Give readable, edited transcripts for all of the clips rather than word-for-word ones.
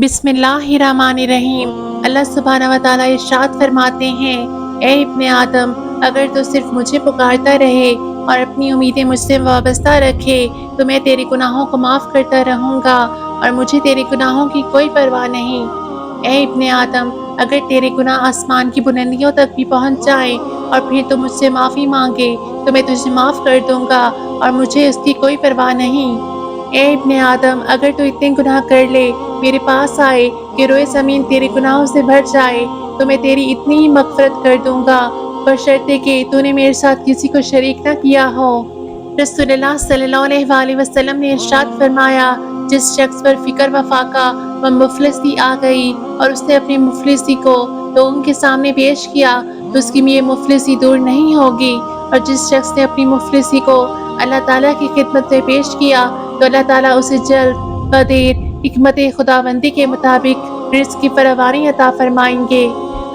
बिस्मिल्लाहिर्रहमानिर्रहीम। अल्लाह सुब्हानहू व तआला इरशाद फरमाते हैं, ए इब्ने आदम, अगर तो सिर्फ मुझे पुकारता रहे और अपनी उम्मीदें मुझसे वाबस्ता रखे तो मैं तेरे गुनाहों को माफ़ करता रहूँगा और मुझे तेरे गुनाहों की कोई परवाह नहीं। ए इब्ने आदम, अगर तेरे गुनाह आसमान की बुलंदियों तक भी पहुँच जाएं और फिर तो मुझसे माफ़ी मांगे तो मैं तुझे माफ़ कर दूँगा और मुझे उसकी कोई परवाह नहीं। ए इब्ने आदम, अगर तू इतने गुनाह कर ले, मेरे पास आए कि रोए ज़मीन तेरे गुनाहों से भर जाए तो मैं तेरी इतनी ही मग़फ़िरत कर दूँगा, बशर्ते कि तूने मेरे साथ किसी को शरीक न किया हो। रसूलुल्लाह सल्लल्लाहु अलैहि वसल्लम ने इरशाद फरमाया, जिस शख्स पर फ़िक्र व फाका व मुफ़लिसी आ गई और उसने अपनी मुफ़लिसी को लोगों के सामने पेश किया तो उसकी ये मुफ़लिसी दूर नहीं होगी, और जिस शख्स ने अपनी मुफ़लिसी को अल्लाह ताला की खिदमत में पेश किया तो अल्लाह ताला उसे जल्द व देर हिकमत खुदाबंदी के मुताबिक रिज़्क़ की फरावानी अता फरमाएंगे।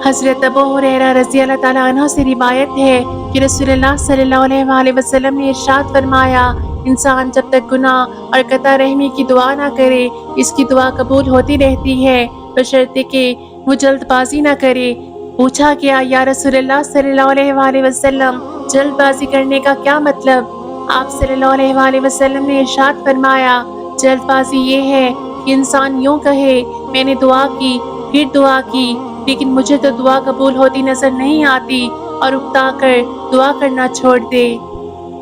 हज़रत अबू हुरैरा रज़ी अल्लाह ताला अन्हु से रिवायत है कि रसूलुल्लाह सल्लल्लाहु अलैहि वसल्लम ने इरशाद फरमाया, इंसान जब तक गुनाह और कता रहमी की दुआ ना करे, इसकी दुआ कबूल होती रहती है, बशर्ते कि वो जल्दबाजी ना करे। पूछा गया, या रसूलुल्लाह सल्लल्लाहु अलैहि वसल्लम, जल्दबाजी करने का क्या मतलब? आप सल्लल्लाहु अलैहि वसल्लम ने इरशाद फरमाया, जल्दबाजी ये है कि इंसान यूँ कहे, मैंने दुआ की, फिर दुआ की, लेकिन मुझे तो दुआ कबूल होती नजर नहीं आती, और उकता कर दुआ करना छोड़ दे।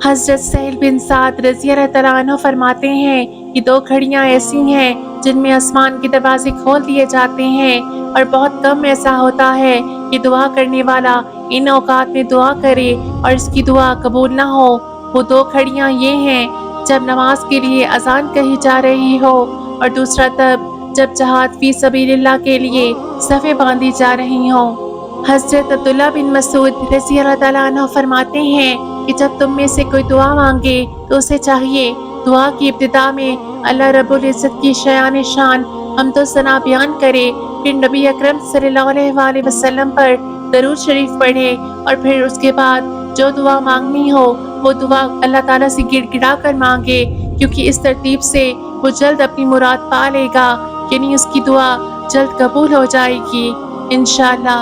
हज़रत सहल बिन साद रज़ी अल्लाह तआला अन्हु फरमाते हैं कि दो घड़ियाँ ऐसी हैं जिनमें आसमान के दरवाजे खोल दिए जाते हैं, और बहुत कम ऐसा होता है कि दुआ करने वाला इन औकात में दुआ करे और इसकी दुआ कबूल ना हो। वो दो घड़ियाँ ये हैं, जब नमाज के लिए अजान कही जा रही हो, और दूसरा तब जब जहाद फी सबीलिल्लाह के लिए सफ़ें बांधी जा रही हों। हज़रत अब्दुल्लाह बिन मसूद रज़ी अल्लाह तआला अन्हु फरमाते हैं कि जब तुम में से कोई दुआ मांगे तो उसे चाहिए दुआ की इब्तिदा में अल्लाह रब्बुल इज़्ज़त की शान शान हम तो सना बयान करे, फिर नबी अकरम सल्लल्लाहु अलैहि वसल्लम पर दरूद शरीफ पढ़े, और फिर उसके बाद जो दुआ मांगनी हो वो दुआ अल्लाह ताला से गिड़गिड़ा कर मांगे, क्योंकि इस तरतीब से वो जल्द अपनी मुराद पा लेगा, यानी उसकी दुआ जल्द कबूल हो जाएगी इंशाअल्लाह।